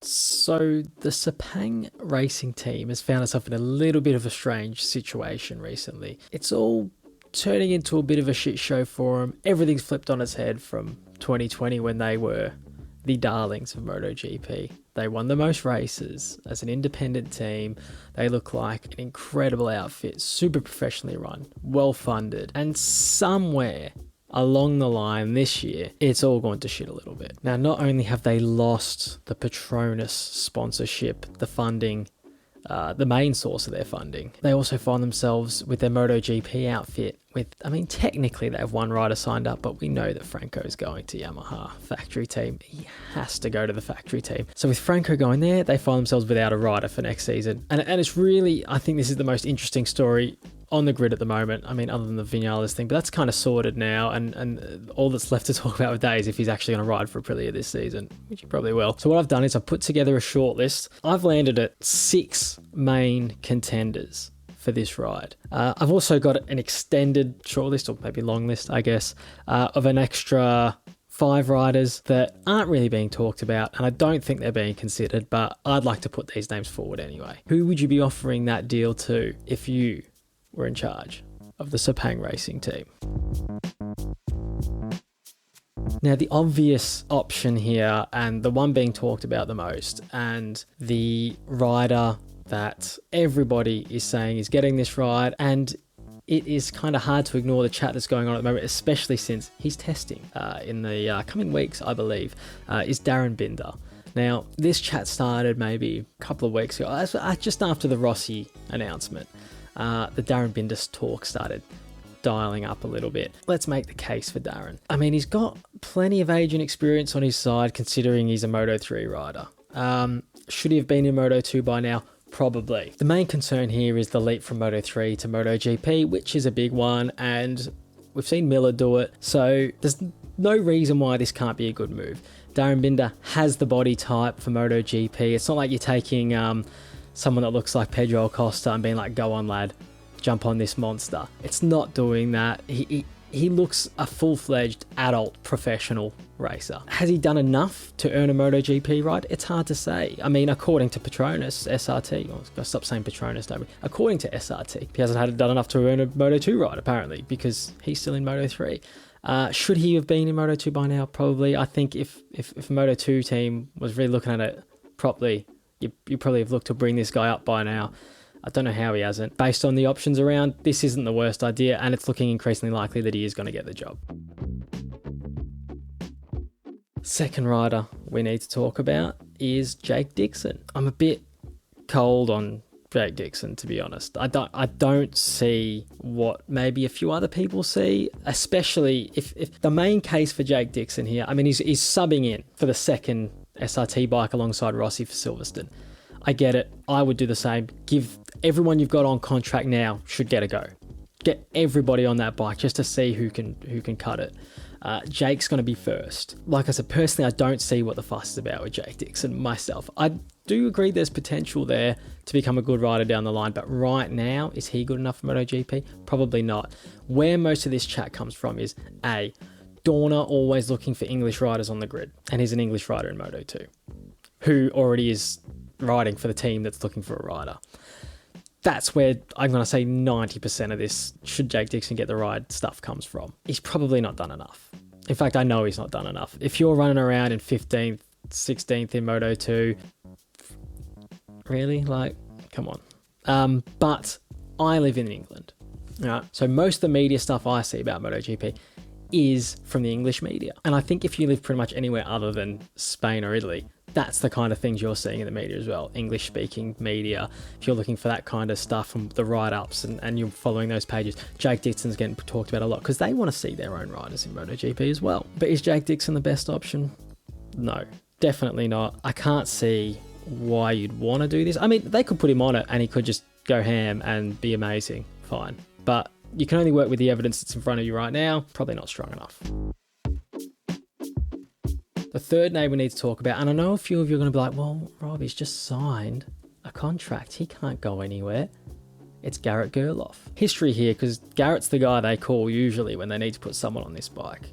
So the Sepang Racing Team has found itself in a little bit of a strange situation recently. It's all turning into a bit of a shit show for them. Everything's flipped on its head from 2020 when they were the darlings of MotoGP. They won the most races as an independent team. They look like an incredible outfit, super professionally run, well funded, and somewhere along the line this year, it's all gone to shit a little bit. Now, not only have they lost the Petronas sponsorship, the funding, the main source of their funding, they also find themselves with their MotoGP outfit technically they have one rider signed up, but we know that Franco's going to Yamaha factory team. He has to go to the factory team. So with Franco going there, they find themselves without a rider for next season. And it's really, I think this is the most interesting story on the grid at the moment. I mean, other than the Vinales thing, but that's kind of sorted now, and all that's left to talk about with Day is if he's actually going to ride for Aprilia this season, which he probably will. So what I've done is I've put together a short list. I've landed at 6 main contenders for this ride. I've also got an extended short list, or maybe long list, I guess, of an extra 5 riders that aren't really being talked about, and I don't think they're being considered, but I'd like to put these names forward anyway. Who would you be offering that deal to if you were in charge of the Sepang Racing Team? Now, the obvious option here, and the one being talked about the most, and the rider that everybody is saying is getting this ride, and it is kind of hard to ignore the chat that's going on at the moment, especially since he's testing in the coming weeks, I believe, is Darren Binder. Now, this chat started maybe a couple of weeks ago, just after the Rossi announcement. The Darren Binder talk started dialing up a little bit. Let's make the case for Darren. I mean, he's got plenty of age and experience on his side, considering he's a Moto3 rider. Should he have been in Moto2 by now? Probably. The main concern here is the leap from Moto3 to MotoGP, which is a big one, and we've seen Miller do it, so there's no reason why this can't be a good move. Darren Binder has the body type for MotoGP. It's not like you're taking someone that looks like Pedro Acosta and being like, go on lad, jump on this monster. It's not doing that. He looks a full-fledged adult professional racer. Has he done enough to earn a MotoGP ride? It's hard to say. I mean, according to Petronas, SRT, oh, I've got to stop saying Petronas, don't we? According to SRT, he hasn't done enough to earn a Moto2 ride, apparently, because he's still in Moto3. Should he have been in Moto2 by now? Probably. I think if a Moto2 team was really looking at it properly, you probably have looked to bring this guy up by now. I don't know how he hasn't. Based on the options around, this isn't the worst idea, and it's looking increasingly likely that he is going to get the job. Second rider we need to talk about is Jake Dixon. I'm a bit cold on Jake Dixon, to be honest. I don't see what maybe a few other people see, especially if the main case for Jake Dixon here, I mean, he's subbing in for the second SRT bike alongside Rossi for Silverstone. I get it. I would do the same. Give everyone you've got on contract now should get a go. Get everybody on that bike just to see who can cut it. Jake's going to be first. Like I said, personally, I don't see what the fuss is about with Jake Dixon myself. I do agree there's potential there to become a good rider down the line, but right now, is he good enough for MotoGP? Probably not. Where most of this chat comes from is A, Dorna always looking for English riders on the grid, and he's an English rider in Moto2, who already is riding for the team that's looking for a rider. That's where I'm going to say 90% of this, should Jake Dixon get the ride, stuff comes from. He's probably not done enough. In fact, I know he's not done enough. If you're running around in 15th, 16th in Moto2, really? Like, come on. But I live in England. Right? So most of the media stuff I see about MotoGP is from the English media. And I think if you live pretty much anywhere other than Spain or Italy, that's the kind of things you're seeing in the media as well. English-speaking media. If you're looking for that kind of stuff from the write-ups and you're following those pages, Jake Dixon's getting talked about a lot because they want to see their own riders in MotoGP as well. But is Jake Dixon the best option? No, definitely not. I can't see why you'd want to do this. I mean, they could put him on it and he could just go ham and be amazing. Fine. But you can only work with the evidence that's in front of you right now. Probably not strong enough. The third name we need to talk about, and I know a few of you are going to be like, well, Rob, he's just signed a contract. He can't go anywhere. It's Garrett Girloff. History here, because Garrett's the guy they call usually when they need to put someone on this bike.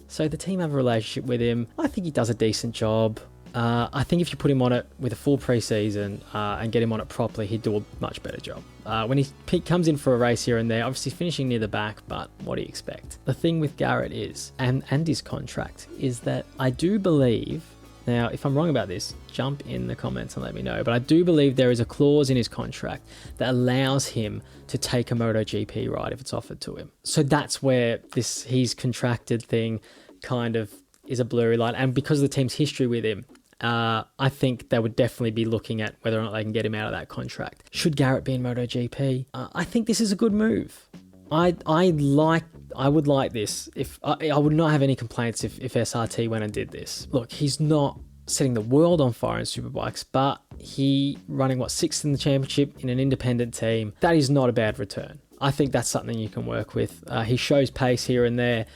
So the team have a relationship with him. I think he does a decent job. I think if you put him on it with a full preseason and get him on it properly, he'd do a much better job. When he comes in for a race here and there, obviously finishing near the back, but what do you expect? The thing with Garrett is, and his contract, is that I do believe, now if I'm wrong about this, jump in the comments and let me know, but I do believe there is a clause in his contract that allows him to take a MotoGP ride if it's offered to him. So that's where he's contracted thing kind of is a blurry line. And because of the team's history with him, I think they would definitely be looking at whether or not they can get him out of that contract. Should Garrett be in MotoGP? I think this is a good move. I would like this. If I would not have any complaints if SRT went and did this. Look, he's not setting the world on fire in Superbikes, but he running 6th in the championship in an independent team. That is not a bad return. I think that's something you can work with. He shows pace here and there.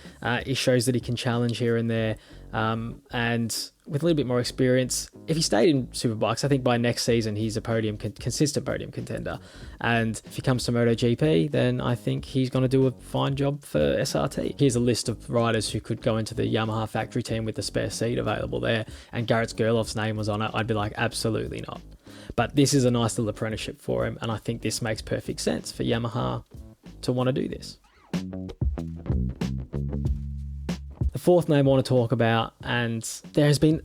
He shows that he can challenge here and there. And with a little bit more experience, if he stayed in Superbikes, I think by next season he's a consistent podium contender. And if he comes to MotoGP, then I think he's going to do a fine job for SRT. Here's a list of riders who could go into the Yamaha factory team with the spare seat available there, and Garrett Girloff's name was on it. I'd be like, absolutely not. But this is a nice little apprenticeship for him, and I think this makes perfect sense for Yamaha to want to do this. The fourth name I want to talk about, and there has been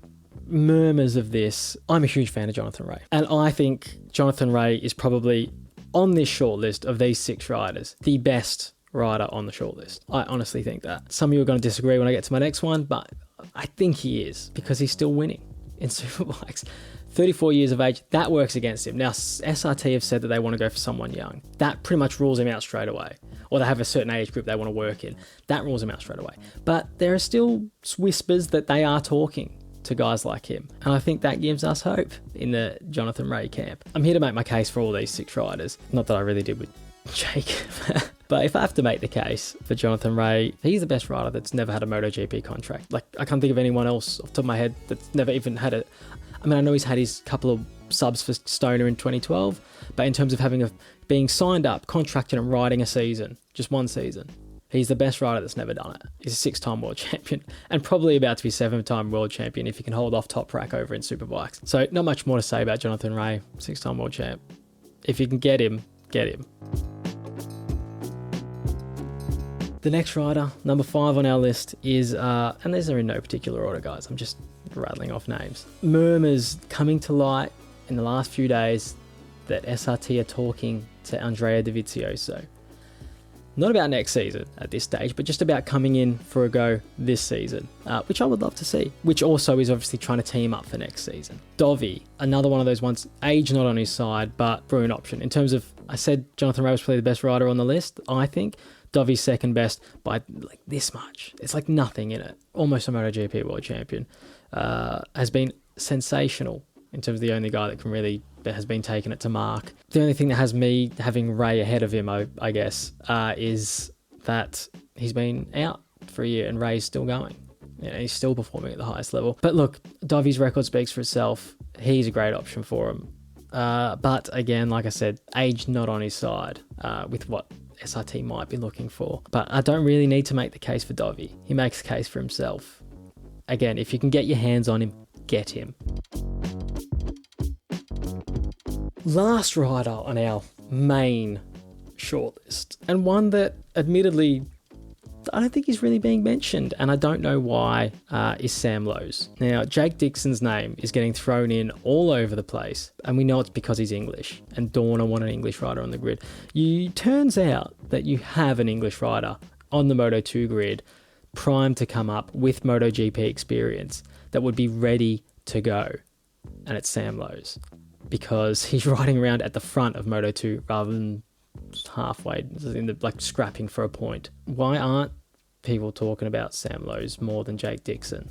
murmurs of this. I'm a huge fan of Jonathan Rea, and I think Jonathan Rea is probably on this shortlist of these 6 riders, the best rider on the shortlist. I honestly think that. Some of you are going to disagree when I get to my next one, but I think he is, because he's still winning in Superbikes. 34 years of age, that works against him. Now, SRT have said that they want to go for someone young. That pretty much rules him out straight away. Or they have a certain age group they want to work in. That rules him out straight away. But there are still whispers that they are talking to guys like him. And I think that gives us hope in the Jonathan Rea camp. I'm here to make my case for all these 6 riders. Not that I really did with Jake. But if I have to make the case for Jonathan Rea, he's the best rider that's never had a MotoGP contract. Like, I can't think of anyone else off the top of my head that's never even had it. I mean, I know he's had his couple of subs for Stoner in 2012, but in terms of being signed up, contracted and riding a season, just one season, he's the best rider that's never done it. He's a 6-time world champion and probably about to be 7-time world champion if he can hold off Top Rack over in Superbikes. So not much more to say about Jonathan Rea, 6-time world champ. If you can get him, get him. The next rider, number 5 on our list, is, and these are in no particular order, guys. I'm just rattling off names. Murmurs coming to light in the last few days that SRT are talking to Andrea Dovi. Not about next season at this stage, but just about coming in for a go this season, which I would love to see, which also is obviously trying to team up for next season. Dovi, another one of those ones, age not on his side, but for an option. In terms of, I said Jonathan Rea was probably the best rider on the list, I think. Dovi's second best by like this much. It's like nothing in it. Almost a MotoGP world champion. Has been sensational in terms of the only guy that has been taking it to mark. The only thing that has me having Rea ahead of him, I guess, is that he's been out for a year and Ray's still going. You know, he's still performing at the highest level. But look, Dovi's record speaks for itself. He's a great option for him. But again, like I said, age not on his side with what SRT might be looking for. But I don't really need to make the case for Dovi. He makes the case for himself. Again, if you can get your hands on him, get him. Last rider on our main shortlist, and one that admittedly I don't think he's really being mentioned, and I don't know why, is Sam Lowes. Now, Jake Dixon's name is getting thrown in all over the place, and we know it's because he's English, and Dorna want an English rider on the grid. Turns out that you have an English rider on the Moto2 grid, primed to come up with MotoGP experience, that would be ready to go, and it's Sam Lowes, because he's riding around at the front of Moto2 rather than halfway in the scrapping for a point. Why aren't people talking about Sam Lowes more than Jake Dixon?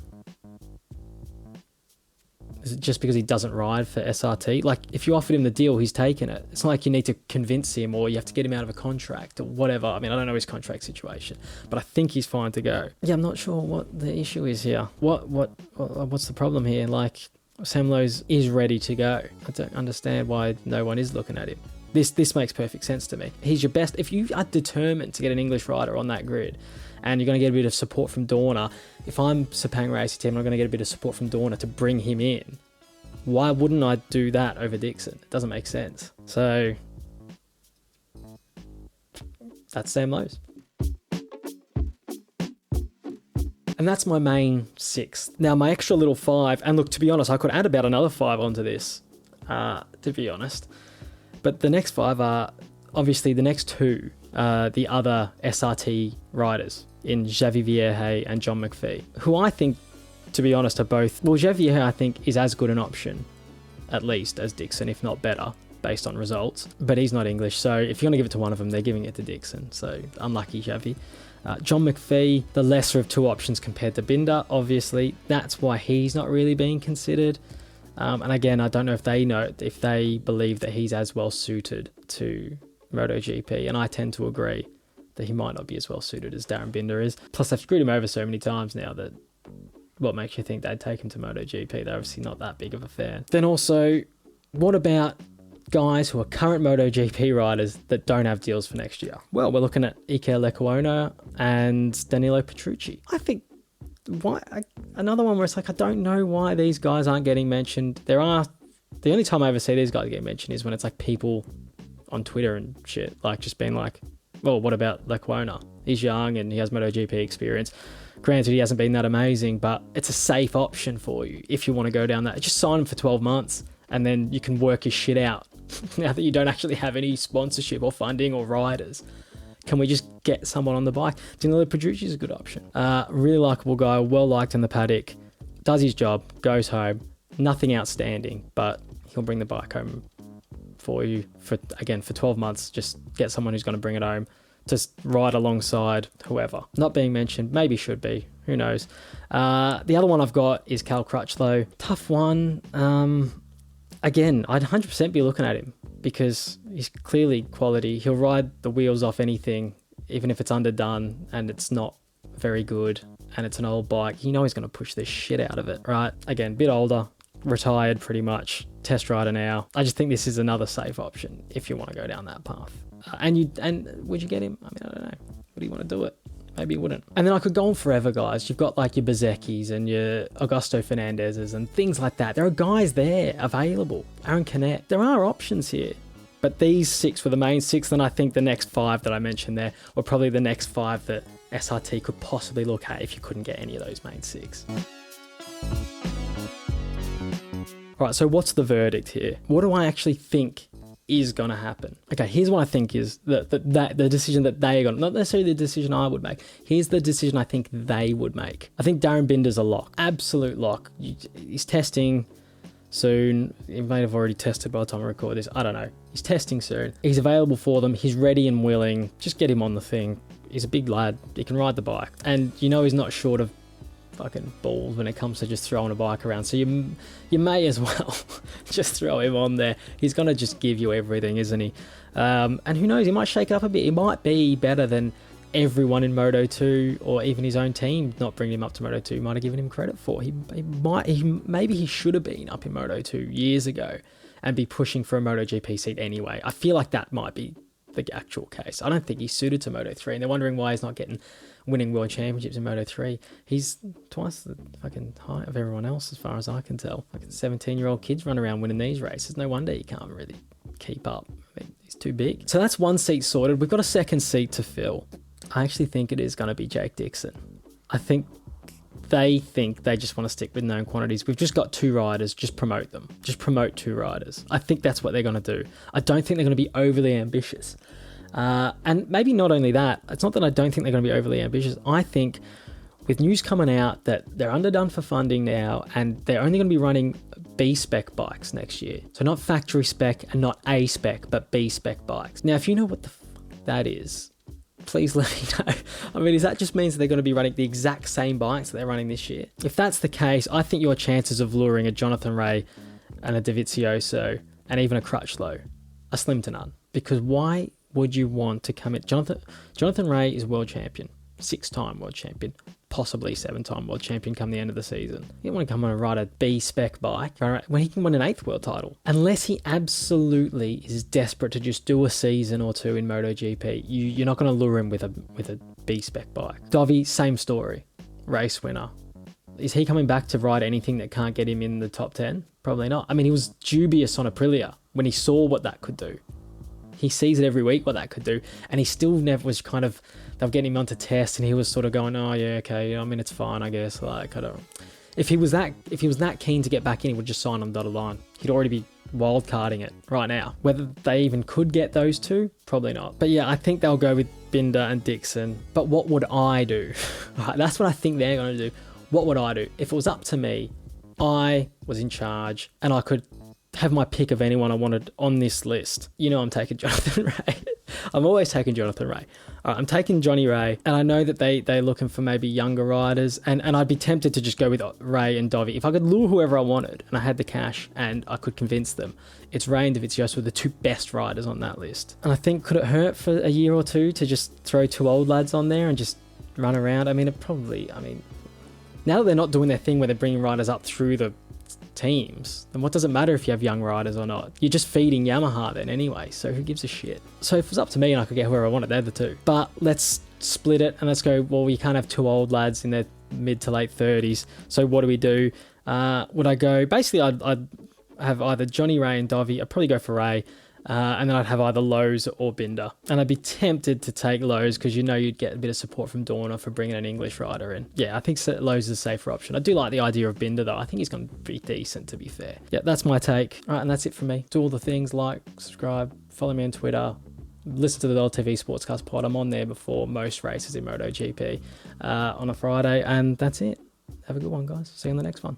Is it just because he doesn't ride for SRT? Like, if you offered him the deal, he's taken it. It's not like you need to convince him or you have to get him out of a contract or whatever. I mean, I don't know his contract situation, but I think he's fine to go. Yeah, I'm not sure what the issue is here. What's the problem here? Like, Sam Lowes is ready to go. I don't understand why no one is looking at him. This makes perfect sense to me. He's your best. If you are determined to get an English rider on that grid and you're going to get a bit of support from Dorna. If I'm Sepang Racing Team, I'm going to get a bit of support from Dorna to bring him in. Why wouldn't I do that over Dixon? It doesn't make sense. So that's Sam Lowe's. And that's my main 6. Now, my extra little 5, and look, to be honest, I could add about another 5 onto this, to be honest. But the next 5 are, obviously, the next 2, the other SRT riders in Xavi Vierge and John McPhee, who I think, to be honest, are both... Well, Xavi Vierge, I think, is as good an option, at least, as Dixon, if not better, based on results. But he's not English, so if you're going to give it to one of them, they're giving it to Dixon. So, unlucky Xavi. John McPhee, the lesser of 2 options compared to Binder, obviously. That's why he's not really being considered. And again, I don't know if they believe that he's as well suited to MotoGP. And I tend to agree that he might not be as well suited as Darren Binder is. Plus, they've screwed him over so many times now that what makes you think they'd take him to MotoGP? They're obviously not that big of a fan. Then also, what about guys who are current MotoGP riders that don't have deals for next year? Well, we're looking at Iker Lecuona and Danilo Petrucci. I think another one where it's like, I don't know why these guys aren't getting mentioned. The only time I ever see these guys get mentioned is when it's like people on Twitter and shit, like just being like, well, what about Lecuona? He's young and he has MotoGP experience. Granted, he hasn't been that amazing, but it's a safe option for you if you want to go down that. Just sign him for 12 months and then you can work his shit out. Now that you don't actually have any sponsorship or funding or riders, can we just get someone on the bike? Danilo Petrucci is a good option. Really likeable guy, well liked in the paddock, does his job, goes home. Nothing outstanding, but he'll bring the bike home for you for 12 months. Just get someone who's going to bring it home. Just ride alongside whoever. Not being mentioned, maybe should be. Who knows? The other one I've got is Cal Crutchlow. Tough one. Again, I'd 100% be looking at him because he's clearly quality. He'll ride the wheels off anything, even if it's underdone and it's not very good and it's an old bike. You know he's going to push the shit out of it, right? Again, bit older, retired pretty much, test rider now. I just think this is another safe option if you want to go down that path. And would you get him? I mean, I don't know. Would you want to do it? Maybe you wouldn't. And then I could go on forever, guys. You've got like your Bezeckis and your Augusto Fernandezes and things like that. There are guys there available. Aaron Canet. There are options here. But these 6 were the main 6. Then I think the next 5 that I mentioned there were probably the next 5 that SRT could possibly look at if you couldn't get any of those main 6. Right, so what's the verdict here? What do I actually think is going to happen? Okay, here's what I think is the decision that they are going to, not necessarily the decision I would make. Here's the decision I think they would make. I think Darren Binder's a lock, absolute lock. He's testing soon. He may have already tested by the time I record this. I don't know. He's testing soon. He's available for them. He's ready and willing. Just get him on the thing. He's a big lad. He can ride the bike. And you know he's not short of fucking balls when it comes to just throwing a bike around. So you may as well just throw him on there. He's going to just give you everything, isn't he? And who knows, he might shake it up a bit. He might be better than everyone in Moto 2 or even his own team not bringing him up to Moto 2 might have given him credit for. Maybe he should have been up in Moto 2 years ago and be pushing for a MotoGP seat anyway. I feel like that might be the actual case. I don't think he's suited to Moto 3, and they're wondering why he's not winning world championships in Moto 3. He's twice the fucking height of everyone else as far as I can tell. Fucking 17-year-old kids run around winning these races. No wonder he can't really keep up. I mean, he's too big. So that's one seat sorted. We've got a second seat to fill. I actually think it is going to be Jake Dixon. I think they just want to stick with known quantities. We've just got 2 riders, just promote them. Just promote 2 riders. I think that's what they're going to do. I don't think they're going to be overly ambitious. And maybe not only that, it's not that I don't think they're going to be overly ambitious. I think with news coming out that they're underdone for funding now and they're only going to be running B-spec bikes next year. So not factory spec and not A-spec, but B-spec bikes. Now, if you know what the that is, please let me know. I mean, does that just means they're going to be running the exact same bikes that they're running this year? If that's the case, I think your chances of luring a Jonathan Rea and a Dovizioso and even a Crutchlow are slim to none. Because why would you want to come in? Jonathan Rea is world champion, 6-time world champion. possibly 7-time world champion come the end of the season. You don't want to come on and ride a B-spec bike when he can win an 8th world title. Unless he absolutely is desperate to just do a season or two in MotoGP, you're not going to lure him with a B-spec bike. Dovi, same story. Race winner. Is he coming back to ride anything that can't get him in the top 10? Probably not. I mean, he was dubious on Aprilia when he saw what that could do. He sees it every week what that could do, and he still never was kind of, they were getting him onto tests, and he was sort of going, oh yeah, okay, I mean, it's fine, I guess. Like, I don't. If he was that keen to get back in, he would just sign on the dotted line. He'd already be wildcarding it right now. Whether they even could get those two, probably not. But yeah, I think they'll go with Binder and Dixon. But what would I do? Right, that's what I think they're going to do. What would I do? If it was up to me, I was in charge, and I could have my pick of anyone I wanted on this list. You know I'm taking Jonathan Ray. I'm always taking Jonathan Ray. All right, I'm taking Johnny Ray, and I know that they're looking for maybe younger riders, and I'd be tempted to just go with Ray and Dovi. If I could lure whoever I wanted, and I had the cash, and I could convince them, it's Ray and Dovizioso the two best riders on that list. And I think, could it hurt for a year or two to just throw two old lads on there and just run around? I mean, now that they're not doing their thing where they're bringing riders up through the teams, then what does it matter if you have young riders or not? You're just feeding Yamaha then anyway, so who gives a shit? So if it was up to me and I could get whoever I wanted, they're the two. But let's split it and let's go, well, you can't have two old lads in their mid to late 30s, so what do we do? Would I go, basically I'd have either Johnny Ray and Dovi. I'd probably go for Ray, and then I'd have either Lowe's or Binder. And I'd be tempted to take Lowe's because you'd get a bit of support from Dorna for bringing an English rider in. Yeah, I think Lowe's is a safer option. I do like the idea of Binder though. I think he's going to be decent, to be fair. Yeah, that's my take. All right, and that's it from me. Do all the things, like, subscribe, follow me on Twitter, listen to the LTV Sportscast Pod. I'm on there before most races in MotoGP on a Friday, and that's it. Have a good one, guys. See you on the next one.